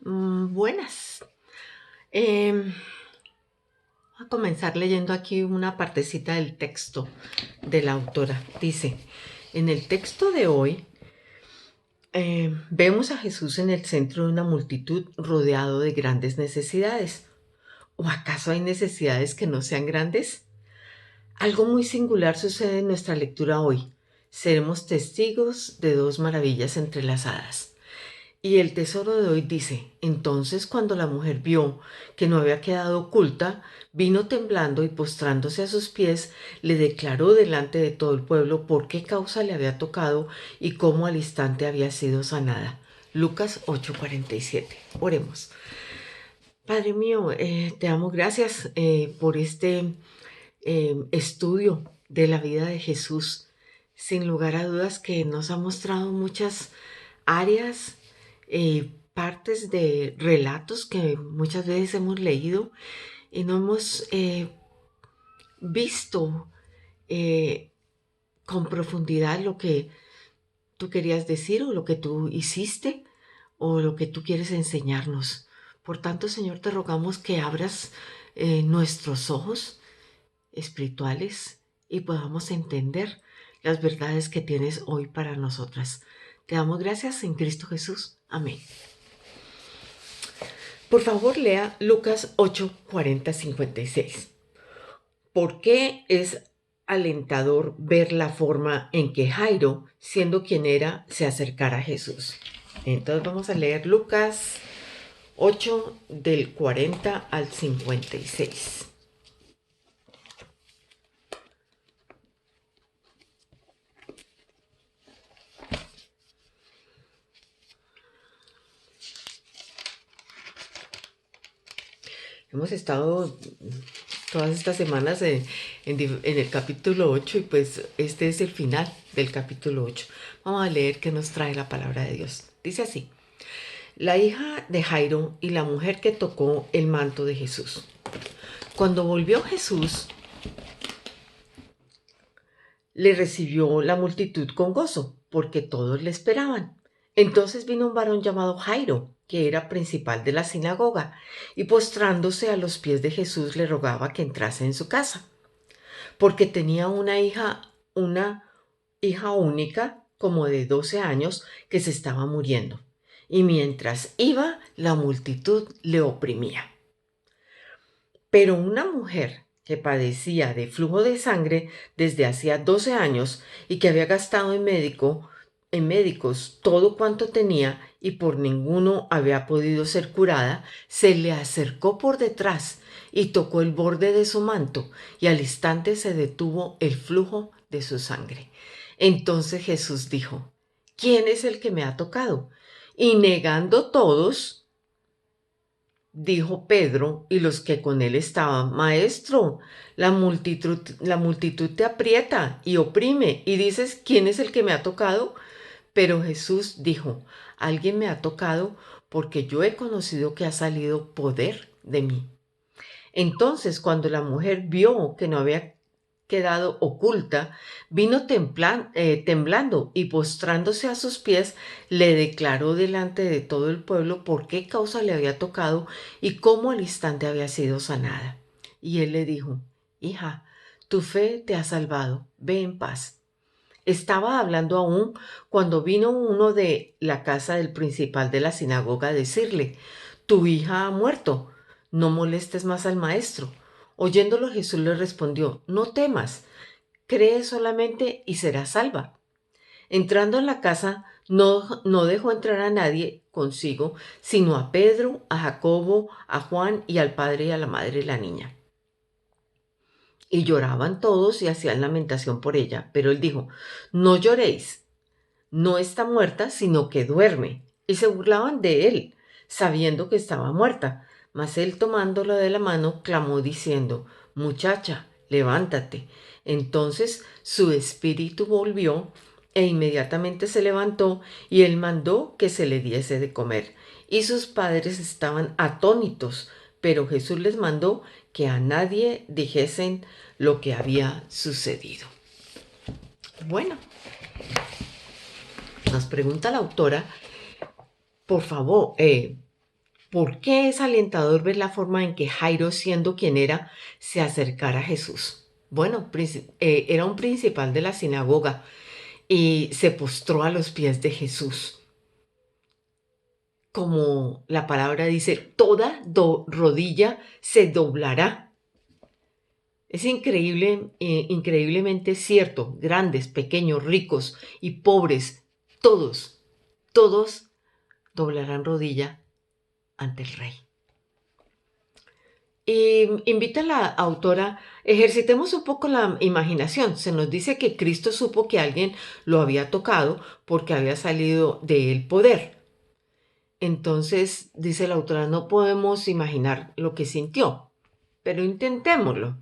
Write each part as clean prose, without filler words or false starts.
Buenas. Voy a comenzar leyendo aquí una partecita del texto de la autora. Dice, en el texto de hoy vemos a Jesús en el centro de una multitud rodeado de grandes necesidades. ¿O acaso hay necesidades que no sean grandes? Algo muy singular sucede en nuestra lectura hoy. Seremos testigos de dos maravillas entrelazadas. Y el tesoro de hoy dice, entonces cuando la mujer vio que no había quedado oculta, vino temblando y postrándose a sus pies, le declaró delante de todo el pueblo por qué causa le había tocado y cómo al instante había sido sanada. Lucas 8:47. Oremos. Padre mío, te damos gracias por este estudio de la vida de Jesús. Sin lugar a dudas que nos ha mostrado muchas áreas, partes de relatos que muchas veces hemos leído y no hemos visto eh, con profundidad lo que tú querías decir o lo que tú hiciste o lo que tú quieres enseñarnos. Por tanto, Señor, te rogamos que abras nuestros ojos espirituales y podamos entender las verdades que tienes hoy para nosotras. Te damos gracias en Cristo Jesús. Amén. Por favor, lea Lucas 8:40-56. ¿Por qué es alentador ver la forma en que Jairo, siendo quien era, se acercara a Jesús? Entonces vamos a leer Lucas 8 del 40 al 56. Hemos estado todas estas semanas en el capítulo 8 y pues este es el final del capítulo 8. Vamos a leer qué nos trae la palabra de Dios. Dice así, la hija de Jairo y la mujer que tocó el manto de Jesús. Cuando volvió Jesús, le recibió la multitud con gozo, porque todos le esperaban. Entonces vino un varón llamado Jairo, que era principal de la sinagoga, y postrándose a los pies de Jesús le rogaba que entrase en su casa, porque tenía una hija única, como de 12 años, que se estaba muriendo. Y mientras iba, la multitud le oprimía. Pero una mujer que padecía de flujo de sangre desde hacía 12 años y que había gastado en médicos todo cuanto tenía y por ninguno había podido ser curada, se le acercó por detrás y tocó el borde de su manto, y al instante se detuvo el flujo de su sangre. Entonces Jesús dijo, ¿quién es el que me ha tocado? Y negando todos, dijo Pedro y los que con él estaban, Maestro, la multitud te aprieta y oprime y dices, ¿quién es el que me ha tocado? Pero Jesús dijo, alguien me ha tocado porque yo he conocido que ha salido poder de mí. Entonces, cuando la mujer vio que no había quedado oculta, vino temblando y postrándose a sus pies, le declaró delante de todo el pueblo por qué causa le había tocado y cómo al instante había sido sanada. Y él le dijo, hija, tu fe te ha salvado, ve en paz. Estaba hablando aún cuando vino uno de la casa del principal de la sinagoga a decirle, tu hija ha muerto, no molestes más al maestro. Oyéndolo Jesús le respondió, no temas, cree solamente y serás salva. Entrando en la casa, no dejó entrar a nadie consigo, sino a Pedro, a Jacobo, a Juan y al padre y a la madre de la niña. Y lloraban todos y hacían lamentación por ella. Pero él dijo, no lloréis, no está muerta, sino que duerme. Y se burlaban de él, sabiendo que estaba muerta. Mas él tomándola de la mano, clamó diciendo, muchacha, levántate. Entonces su espíritu volvió e inmediatamente se levantó y él mandó que se le diese de comer. Y sus padres estaban atónitos, pero Jesús les mandó que a nadie dijesen lo que había sucedido. Bueno, nos pregunta la autora, por favor, ¿Por qué es alentador ver la forma en que Jairo, siendo quien era, se acercara a Jesús? Bueno, era un principal de la sinagoga y se postró a los pies de Jesús. Como la palabra dice, toda rodilla se doblará. Es increíble, increíblemente cierto. Grandes, pequeños, ricos y pobres, todos doblarán rodilla ante el Rey. Y invita a la autora, ejercitemos un poco la imaginación. Se nos dice que Cristo supo que alguien lo había tocado porque había salido del poder. Entonces, dice la autora, no podemos imaginar lo que sintió, pero intentémoslo.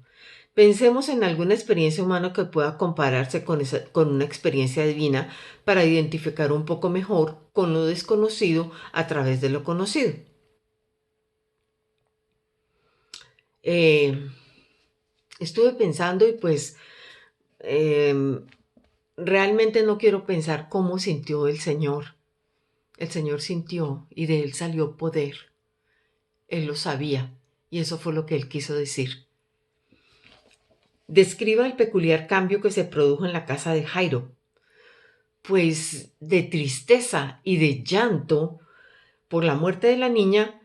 Pensemos en alguna experiencia humana que pueda compararse con una experiencia divina para identificar un poco mejor con lo desconocido a través de lo conocido. Estuve pensando y pues realmente no quiero pensar cómo sintió el Señor. El Señor sintió y de él salió poder. Él lo sabía y eso fue lo que él quiso decir. Describa el peculiar cambio que se produjo en la casa de Jairo. Pues de tristeza y de llanto por la muerte de la niña,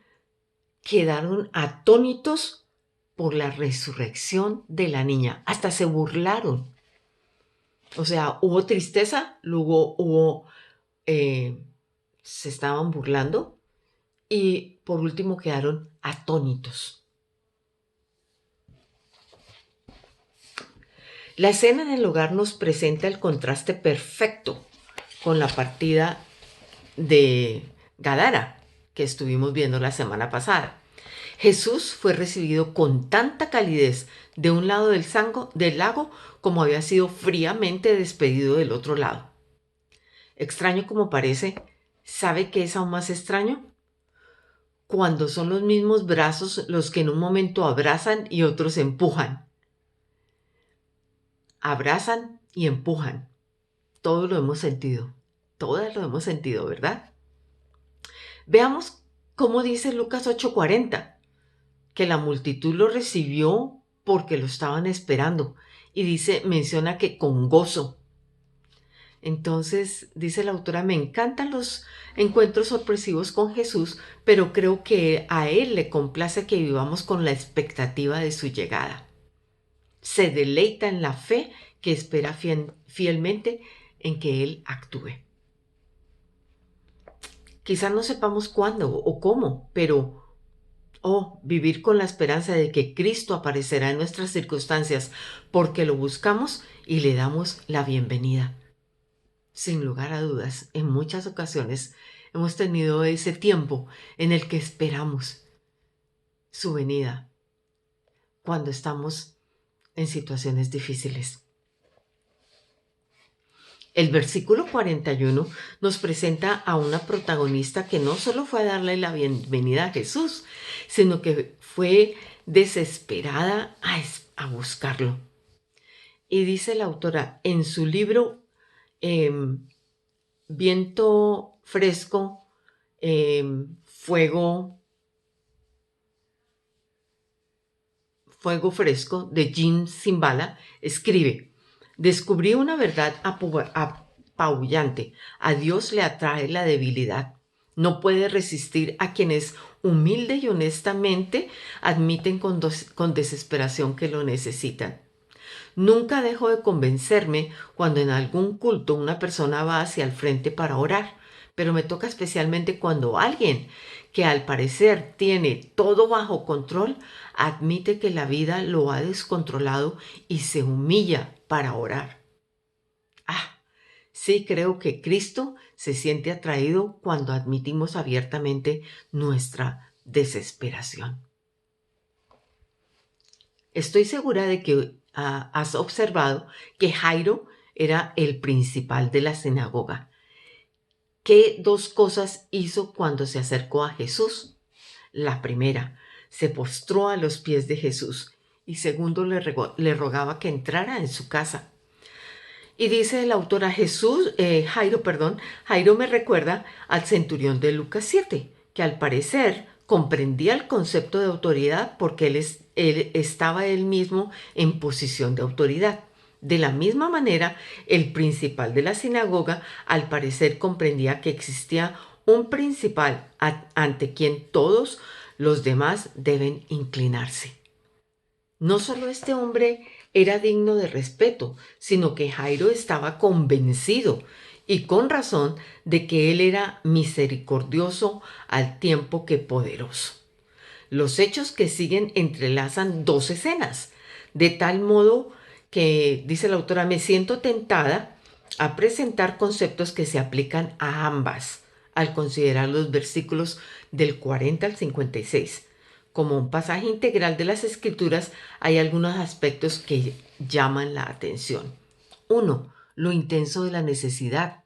quedaron atónitos por la resurrección de la niña. Hasta se burlaron. O sea, hubo tristeza, luego se estaban burlando y por último quedaron atónitos. La escena en el hogar nos presenta el contraste perfecto con la partida de Gadara que estuvimos viendo la semana pasada. Jesús fue recibido con tanta calidez de un lado del lago como había sido fríamente despedido del otro lado. Extraño como parece, ¿sabe qué es aún más extraño? Cuando son los mismos brazos los que en un momento abrazan y otros empujan. Abrazan y empujan. Todos lo hemos sentido. Todas lo hemos sentido, ¿verdad? Veamos cómo dice Lucas 8:40, que la multitud lo recibió porque lo estaban esperando. Y menciona que con gozo. Entonces, dice la autora, me encantan los encuentros sorpresivos con Jesús, pero creo que a Él le complace que vivamos con la expectativa de su llegada. Se deleita en la fe que espera fielmente en que Él actúe. Quizás no sepamos cuándo o cómo, pero vivir con la esperanza de que Cristo aparecerá en nuestras circunstancias porque lo buscamos y le damos la bienvenida. Sin lugar a dudas, en muchas ocasiones hemos tenido ese tiempo en el que esperamos su venida cuando estamos en situaciones difíciles. El versículo 41 nos presenta a una protagonista que no solo fue a darle la bienvenida a Jesús, sino que fue desesperada a buscarlo. Y dice la autora, en su libro Viento fresco, fuego fresco de Jim Cymbala, escribe, descubrí una verdad apabullante. A Dios le atrae la debilidad. No puede resistir a quienes humilde y honestamente admiten con desesperación que lo necesitan. Nunca dejo de convencerme cuando en algún culto una persona va hacia el frente para orar, pero me toca especialmente cuando alguien que al parecer tiene todo bajo control admite que la vida lo ha descontrolado y se humilla para orar. Sí creo que Cristo se siente atraído cuando admitimos abiertamente nuestra desesperación. Estoy segura de que has observado que Jairo era el principal de la sinagoga. ¿Qué dos cosas hizo cuando se acercó a Jesús? La primera, se postró a los pies de Jesús y segundo, le rogaba que entrara en su casa. Y dice la autora Jairo me recuerda al centurión de Lucas 7, que al parecer comprendía el concepto de autoridad porque él estaba él mismo en posición de autoridad. De la misma manera, el principal de la sinagoga al parecer comprendía que existía un principal ante quien todos los demás deben inclinarse. No solo este hombre era digno de respeto, sino que Jairo estaba convencido, y con razón, de que él era misericordioso al tiempo que poderoso. Los hechos que siguen entrelazan dos escenas, de tal modo que, dice la autora, me siento tentada a presentar conceptos que se aplican a ambas al considerar los versículos del 40 al 56. Como un pasaje integral de las Escrituras, hay algunos aspectos que llaman la atención. Uno, lo intenso de la necesidad.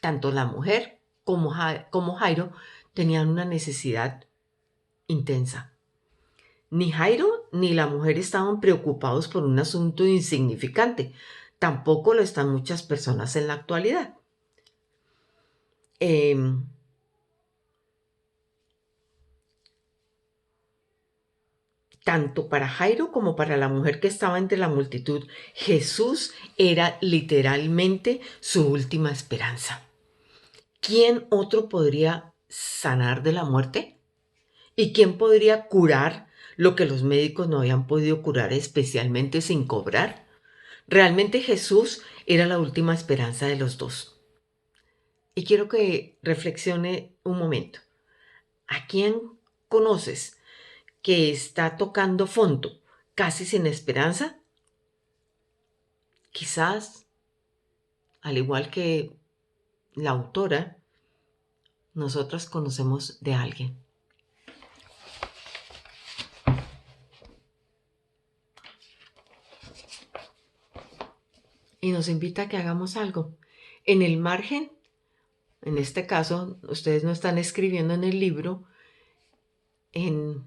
Tanto la mujer como Jairo tenían una necesidad intensa. Ni Jairo ni la mujer estaban preocupados por un asunto insignificante. Tampoco lo están muchas personas en la actualidad. Tanto para Jairo como para la mujer que estaba entre la multitud, Jesús era literalmente su última esperanza. ¿Quién otro podría sanar de la muerte? ¿Y quién podría curar lo que los médicos no habían podido curar, especialmente sin cobrar? Realmente Jesús era la última esperanza de los dos. Y quiero que reflexione un momento. ¿A quién conoces que está tocando fondo, casi sin esperanza? Quizás, al igual que la autora, nosotras conocemos de alguien. Y nos invita a que hagamos algo. En el margen, en este caso, ustedes no están escribiendo en el libro, en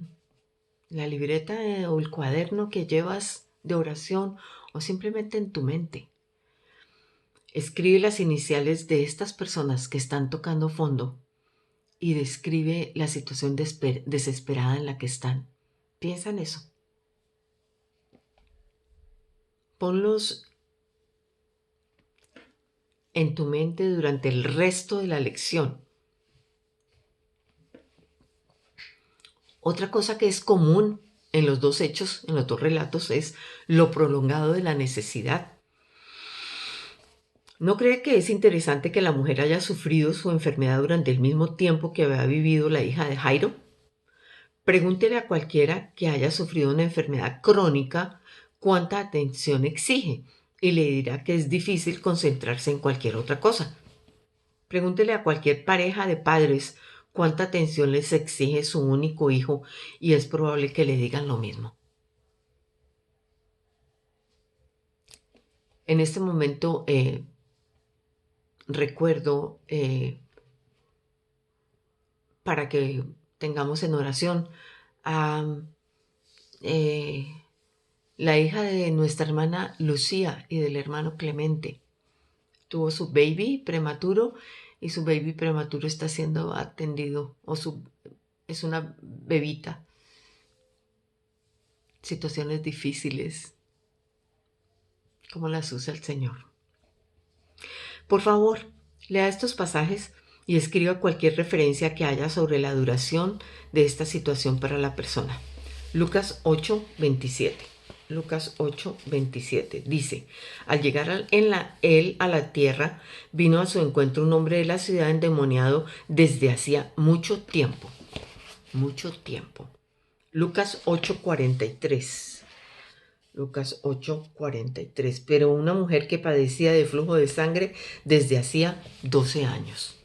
la libreta o el cuaderno que llevas de oración o simplemente en tu mente. Escribe las iniciales de estas personas que están tocando fondo y describe la situación desesperada en la que están. Piensa en eso. Ponlos en tu mente durante el resto de la lección. Otra cosa que es común en los dos hechos, en los dos relatos, es lo prolongado de la necesidad. ¿No cree que es interesante que la mujer haya sufrido su enfermedad durante el mismo tiempo que había vivido la hija de Jairo? Pregúntele a cualquiera que haya sufrido una enfermedad crónica cuánta atención exige y le dirá que es difícil concentrarse en cualquier otra cosa. Pregúntele a cualquier pareja de padres cuánta atención les exige su único hijo y es probable que le digan lo mismo. En este momento recuerdo, para que tengamos en oración, a la hija de nuestra hermana Lucía y del hermano Clemente. Tuvo su baby prematuro y su baby prematuro está siendo atendido, es una bebita. Situaciones difíciles, como las usa el Señor. Por favor, lea estos pasajes y escriba cualquier referencia que haya sobre la duración de esta situación para la persona. Lucas 8:27. Lucas 8:27 dice: al llegar él a la tierra, vino a su encuentro un hombre de la ciudad endemoniado desde hacía mucho tiempo. Mucho tiempo. Lucas 8:43. Lucas 8:43. Pero una mujer que padecía de flujo de sangre desde hacía 12 años.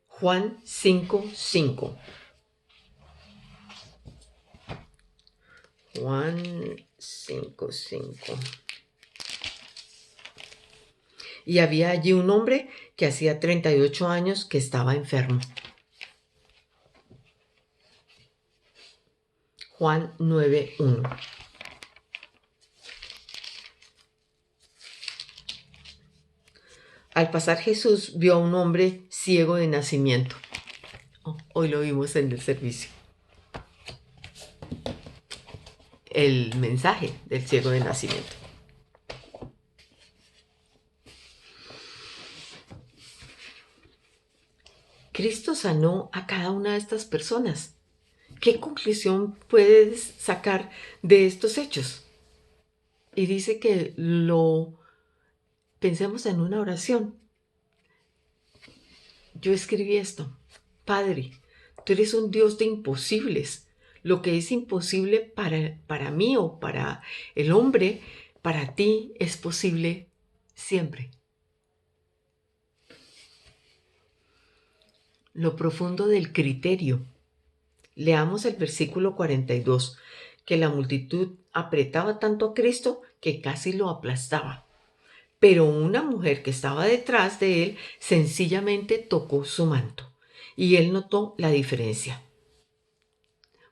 Juan 5:5. Juan 5:5. Y había allí un hombre que hacía 38 años que estaba enfermo. Juan 9:1. Al pasar Jesús vio a un hombre ciego de nacimiento. Hoy lo vimos en el servicio. El mensaje del ciego de nacimiento. Cristo sanó a cada una de estas personas. ¿Qué conclusión puedes sacar de estos hechos? Y dice que lo pensemos en una oración. Yo escribí esto: Padre, tú eres un Dios de imposibles. Lo que es imposible para mí o para el hombre, para ti es posible siempre. Lo profundo del criterio. Leamos el versículo 42, que la multitud apretaba tanto a Cristo que casi lo aplastaba. Pero una mujer que estaba detrás de él sencillamente tocó su manto y él notó la diferencia.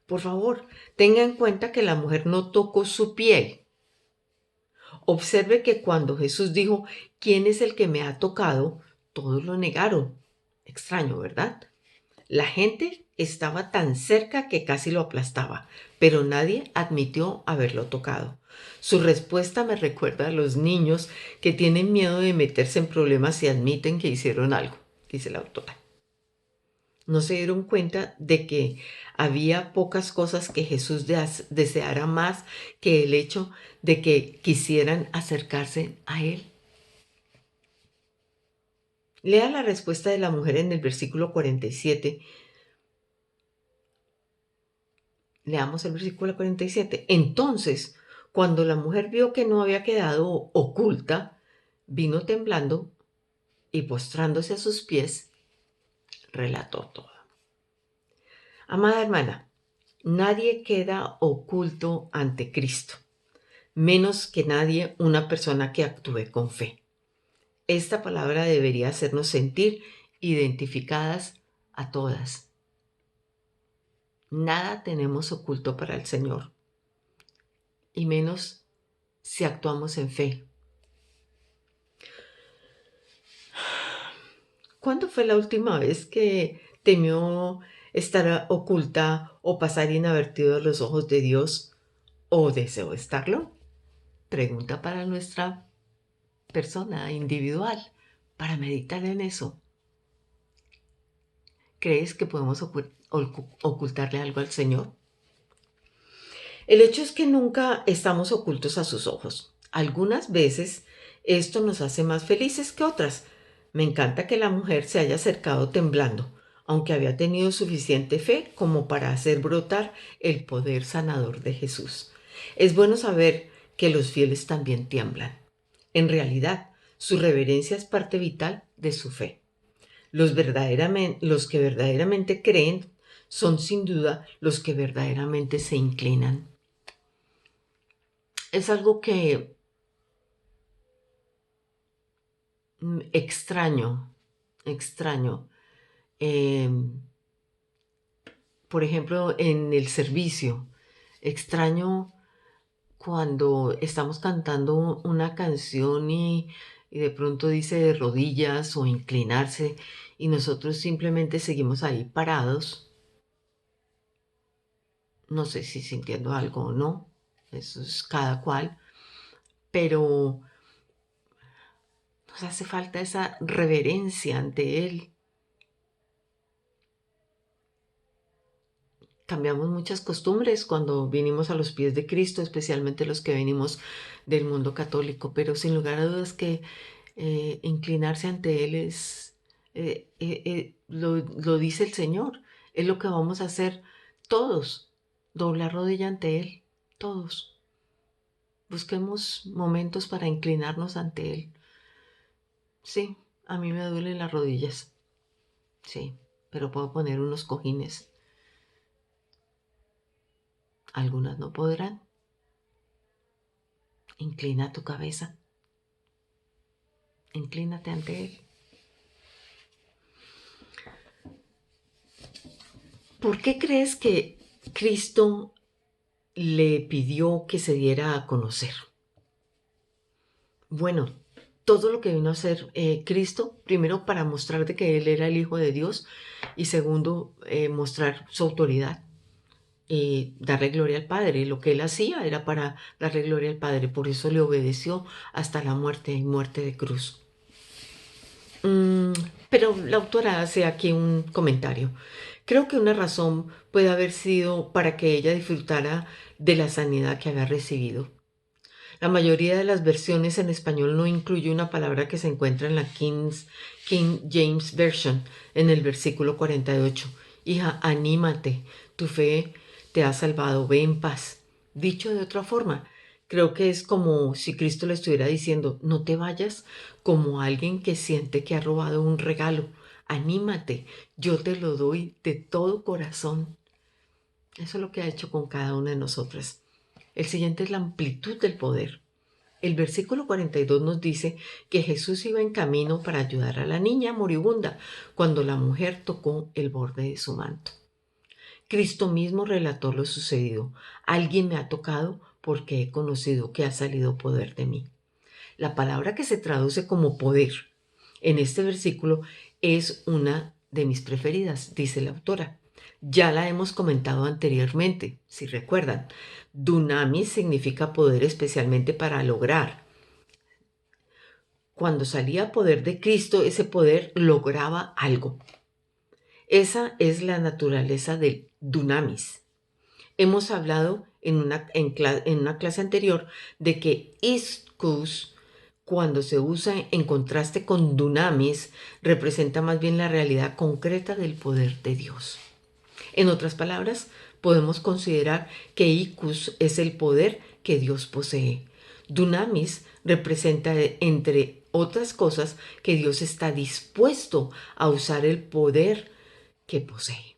Por favor, tenga en cuenta que la mujer no tocó su piel. Observe que cuando Jesús dijo, ¿quién es el que me ha tocado?, todos lo negaron. Extraño, ¿verdad? La gente estaba tan cerca que casi lo aplastaba, pero nadie admitió haberlo tocado. Su respuesta me recuerda a los niños que tienen miedo de meterse en problemas y admiten que hicieron algo, dice la autora. No se dieron cuenta de que había pocas cosas que Jesús deseara más que el hecho de que quisieran acercarse a Él. Lea la respuesta de la mujer en el versículo 47. Leamos el versículo 47. Entonces, cuando la mujer vio que no había quedado oculta, vino temblando y postrándose a sus pies, relató todo. Amada hermana, nadie queda oculto ante Cristo, menos que nadie una persona que actúe con fe. Esta palabra debería hacernos sentir identificadas a todas. Nada tenemos oculto para el Señor, y menos si actuamos en fe. ¿Cuándo fue la última vez que temió estar oculta o pasar inadvertido a los ojos de Dios, o deseó estarlo? Pregunta para nuestra persona individual, para meditar en eso. ¿Crees que podemos ocultarle algo al Señor? El hecho es que nunca estamos ocultos a sus ojos. Algunas veces esto nos hace más felices que otras. Me encanta que la mujer se haya acercado temblando, aunque había tenido suficiente fe como para hacer brotar el poder sanador de Jesús. Es bueno saber que los fieles también tiemblan. En realidad, su reverencia es parte vital de su fe. Los que verdaderamente creen son sin duda los que verdaderamente se inclinan. Es algo que extraño. Eh, por ejemplo, en el servicio, extraño cuando estamos cantando una canción y de pronto dice de rodillas o inclinarse y nosotros simplemente seguimos ahí parados, no sé si sintiendo algo o no, eso es cada cual, pero nos hace falta esa reverencia ante Él. Cambiamos muchas costumbres cuando vinimos a los pies de Cristo, especialmente los que venimos del mundo católico, pero sin lugar a dudas que inclinarse ante Él lo dice el Señor, es lo que vamos a hacer todos, doblar rodilla ante Él, todos. Busquemos momentos para inclinarnos ante Él. Sí, a mí me duelen las rodillas, sí, pero puedo poner unos cojines. Algunas no podrán. Inclina tu cabeza. Inclínate ante Él. ¿Por qué crees que Cristo le pidió que se diera a conocer? Bueno, todo lo que vino a hacer Cristo, primero para mostrar de que Él era el Hijo de Dios y segundo, mostrar su autoridad y darle gloria al Padre. Lo que Él hacía era para darle gloria al Padre, por eso le obedeció hasta la muerte y muerte de cruz. Pero la autora hace aquí un comentario. Creo que una razón puede haber sido para que ella disfrutara de la sanidad que había recibido. La mayoría de las versiones en español no incluye una palabra que se encuentra en la King James Version, en el versículo 48. Hija, anímate, tu fe te ha salvado, ve en paz. Dicho de otra forma, creo que es como si Cristo le estuviera diciendo, no te vayas como alguien que siente que ha robado un regalo. Anímate, yo te lo doy de todo corazón. Eso es lo que ha hecho con cada una de nosotras. El siguiente es la amplitud del poder. El versículo 42 nos dice que Jesús iba en camino para ayudar a la niña moribunda cuando la mujer tocó el borde de su manto. Cristo mismo relató lo sucedido. Alguien me ha tocado porque he conocido que ha salido poder de mí. La palabra que se traduce como poder en este versículo es una de mis preferidas, dice la autora. Ya la hemos comentado anteriormente, si recuerdan. Dunamis significa poder especialmente para lograr. Cuando salía poder de Cristo, ese poder lograba algo. Esa es la naturaleza del dunamis. Hemos hablado en una clase anterior de que ischus, cuando se usa en contraste con dunamis, representa más bien la realidad concreta del poder de Dios. En otras palabras, podemos considerar que icus es el poder que Dios posee. Dunamis representa, entre otras cosas, que Dios está dispuesto a usar el poder que posee.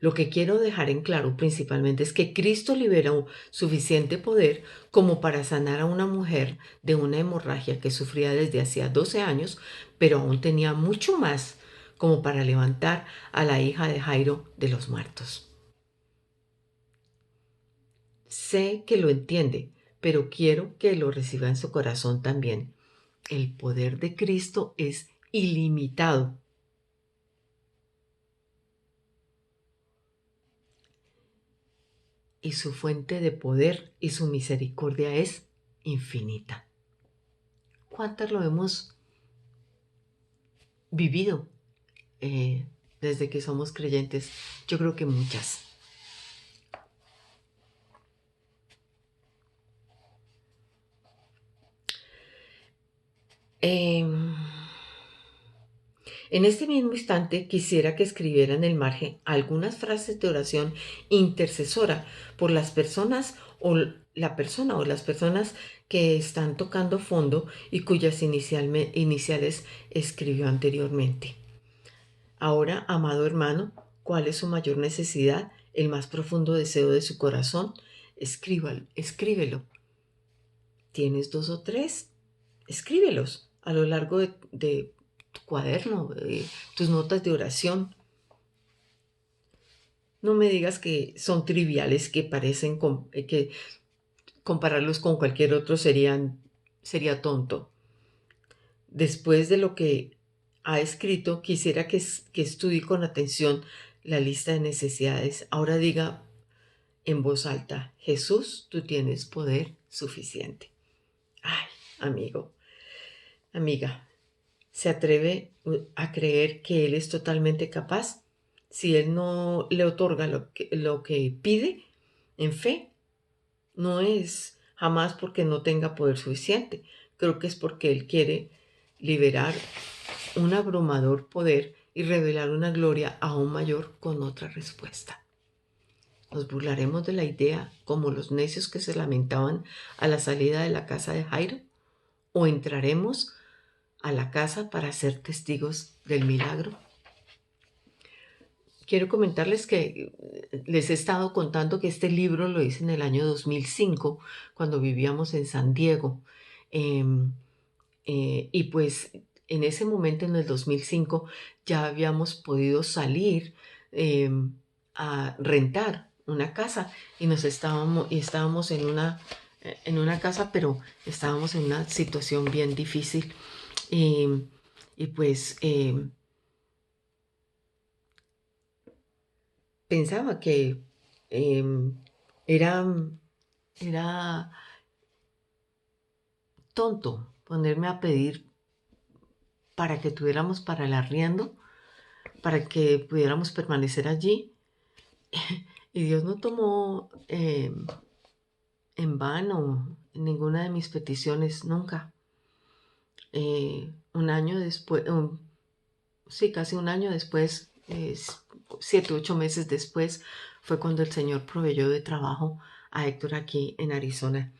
Lo que quiero dejar en claro principalmente es que Cristo liberó suficiente poder como para sanar a una mujer de una hemorragia que sufría desde hacía 12 años, pero aún tenía mucho más como para levantar a la hija de Jairo de los muertos. Sé que lo entiende, pero quiero que lo reciba en su corazón también. El poder de Cristo es ilimitado. Y su fuente de poder y su misericordia es infinita. ¿Cuántas lo hemos vivido desde que somos creyentes? Yo creo que muchas. En este mismo instante quisiera que escribiera en el margen algunas frases de oración intercesora por las personas o la persona o las personas que están tocando fondo y cuyas iniciales escribió anteriormente. Ahora, amado hermano, ¿cuál es su mayor necesidad, el más profundo deseo de su corazón? Escríbelo. ¿Tienes 2 o 3? Escríbelos a lo largo de tu cuaderno, tus notas de oración. No me digas que son triviales, que parecen que compararlos con cualquier otro sería tonto. Después de lo que ha escrito, quisiera que estudie con atención la lista de necesidades. Ahora diga en voz alta, Jesús, tú tienes poder suficiente. Ay, amigo, amiga, ¿se atreve a creer que Él es totalmente capaz? Si Él no le otorga lo que pide en fe, no es jamás porque no tenga poder suficiente. Creo que es porque Él quiere liberar un abrumador poder y revelar una gloria aún mayor con otra respuesta. Nos burlaremos de la idea como los necios que se lamentaban a la salida de la casa de Jairo, o entraremos a la casa para ser testigos del milagro. Quiero comentarles que les he estado contando que este libro lo hice en el año 2005, cuando vivíamos en San Diego. Y pues en ese momento, en el 2005, ya habíamos podido salir a rentar una casa y estábamos en una en una casa, pero estábamos en una situación bien difícil y, y pues pensaba que em, era, era tonto ponerme a pedir para que tuviéramos para el arriendo, para que pudiéramos permanecer allí. Y Dios no tomó en vano ninguna de mis peticiones, nunca. Un año después, sí, casi un año después, 7, 8 meses después, fue cuando el Señor proveyó de trabajo a Héctor aquí en Arizona.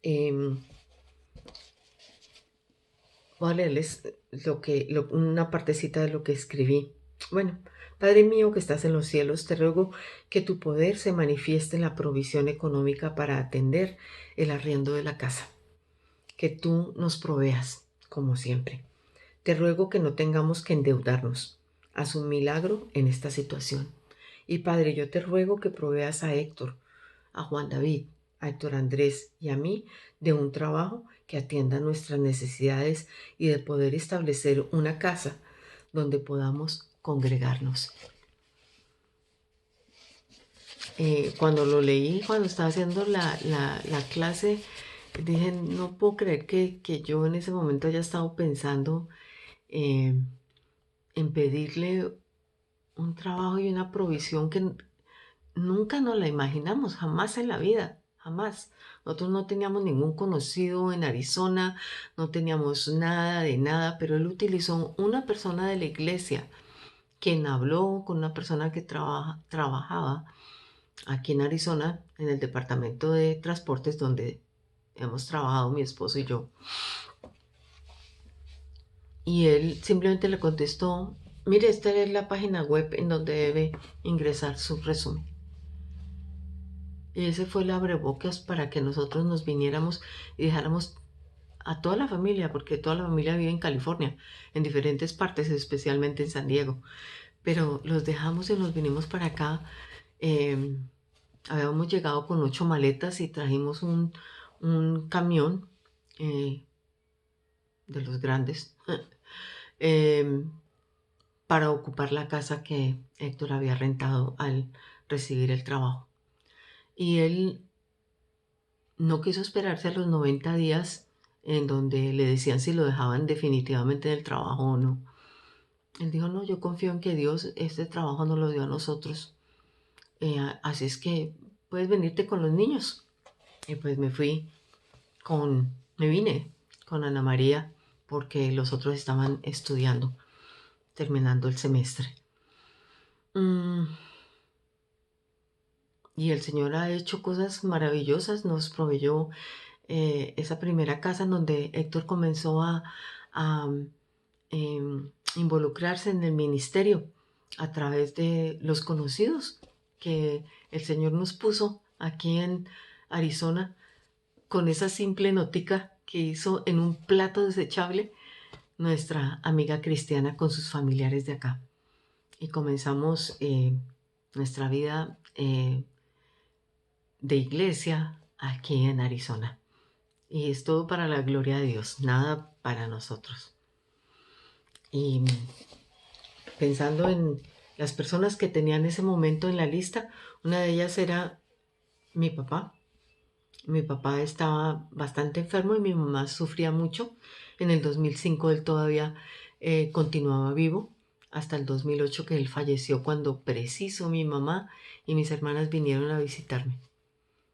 Em, Voy a leerles una partecita de lo que escribí. Bueno, Padre mío que estás en los cielos, te ruego que tu poder se manifieste en la provisión económica para atender el arriendo de la casa, que tú nos proveas, como siempre. Te ruego que no tengamos que endeudarnos. Haz un milagro en esta situación. Y Padre, yo te ruego que proveas a Héctor, a Juan David, a Héctor Andrés y a mí de un trabajo que atienda nuestras necesidades y de poder establecer una casa donde podamos congregarnos. Cuando lo leí, cuando estaba haciendo la clase, dije, no puedo creer que yo en ese momento haya estado pensando eh, en pedirle un trabajo y una provisión que nunca nos la imaginamos, jamás en la vida, jamás. Nosotros no teníamos ningún conocido en Arizona, no teníamos nada de nada, pero él utilizó una persona de la iglesia, quien habló con una persona que trabajaba aquí en Arizona, en el departamento de transportes donde hemos trabajado mi esposo y yo. Y él simplemente le contestó, mire, esta es la página web en donde debe ingresar su resumen. Y ese fue el abrebocas para que nosotros nos viniéramos y dejáramos a toda la familia, porque toda la familia vive en California, en diferentes partes, especialmente en San Diego. Pero los dejamos y nos vinimos para acá. Eh, Habíamos llegado con 8 maletas y trajimos un camión eh, de los grandes eh, para ocupar la casa que Héctor había rentado al recibir el trabajo. Y él no quiso esperarse a los 90 días en donde le decían si lo dejaban definitivamente del trabajo o no. Él dijo, no, yo confío en que Dios este trabajo nos lo dio a nosotros. Así es que puedes venirte con los niños. Y pues me vine con Ana María porque los otros estaban estudiando, terminando el semestre. Mm, y el Señor ha hecho cosas maravillosas, nos proveyó esa primera casa en donde Héctor comenzó a, involucrarse en el ministerio a través de los conocidos que el Señor nos puso aquí en Arizona con esa simple notica que hizo en un plato desechable nuestra amiga cristiana con sus familiares de acá. Y comenzamos nuestra vida de iglesia aquí en Arizona. Y es todo para la gloria de Dios, nada para nosotros. Y pensando en las personas que tenía en ese momento en la lista, una de ellas era mi papá. Mi papá estaba bastante enfermo y mi mamá sufría mucho. En el 2005 él todavía continuaba vivo, hasta el 2008 que él falleció cuando preciso mi mamá y mis hermanas vinieron a visitarme.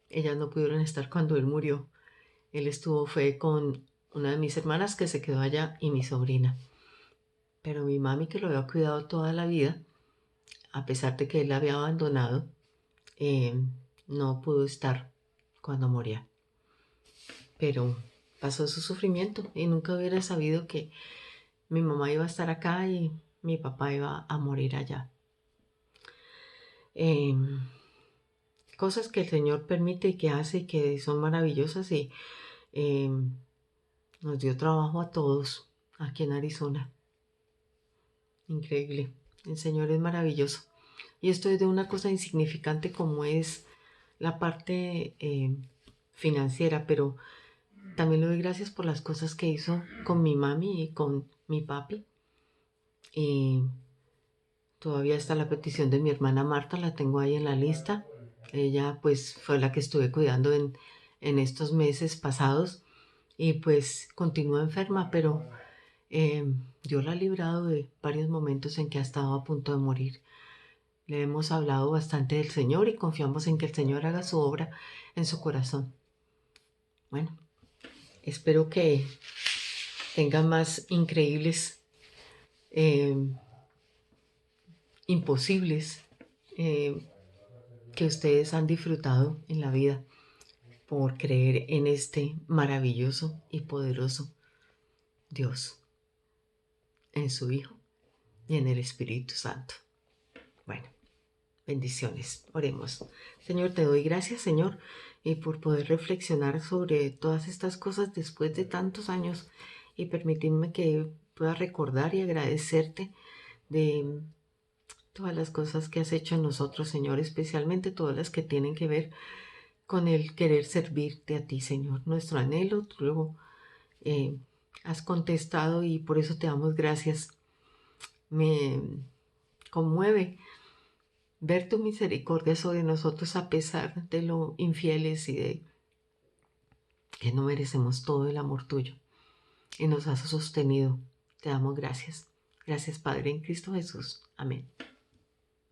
Ellas no pudieron estar cuando él murió. Fue con una de mis hermanas que se quedó allá y mi sobrina. Pero mi mami, que lo había cuidado toda la vida, a pesar de que él la había abandonado, eh, no pudo estar cuando moría. Pero pasó su sufrimiento y nunca hubiera sabido que mi mamá iba a estar acá y mi papá iba a morir allá. Em, Cosas que el Señor permite y que hace y que son maravillosas y em, nos dio trabajo a todos aquí en Arizona. Increíble. El Señor es maravilloso. Y esto es de una cosa insignificante como es la parte financiera, pero también le doy gracias por las cosas que hizo con mi mami y con mi papi. Y todavía está la petición de mi hermana Marta, la tengo ahí en la lista. Ella pues fue la que estuve cuidando en estos meses pasados y pues continúa enferma, pero Dios la ha librado de varios momentos en que ha estado a punto de morir. Le hemos hablado bastante del Señor y confiamos en que el Señor haga su obra en su corazón. Bueno, espero que tenga más increíbles, eh, imposibles, eh, que ustedes han disfrutado en la vida por creer en este maravilloso y poderoso Dios, en su Hijo y en el Espíritu Santo. Bueno, bendiciones. Oremos. Señor, te doy gracias, Señor, y por poder reflexionar sobre todas estas cosas después de tantos años y permitirme que pueda recordar y agradecerte de todas las cosas que has hecho en nosotros, Señor, especialmente todas las que tienen que ver con el querer servirte a ti, Señor. Nuestro anhelo, tú luego eh, has contestado y por eso te damos gracias. Me conmueve ver tu misericordia sobre nosotros a pesar de lo infieles y de que no merecemos todo el amor tuyo. Y nos has sostenido. Te damos gracias. Gracias, Padre, en Cristo Jesús. Amén.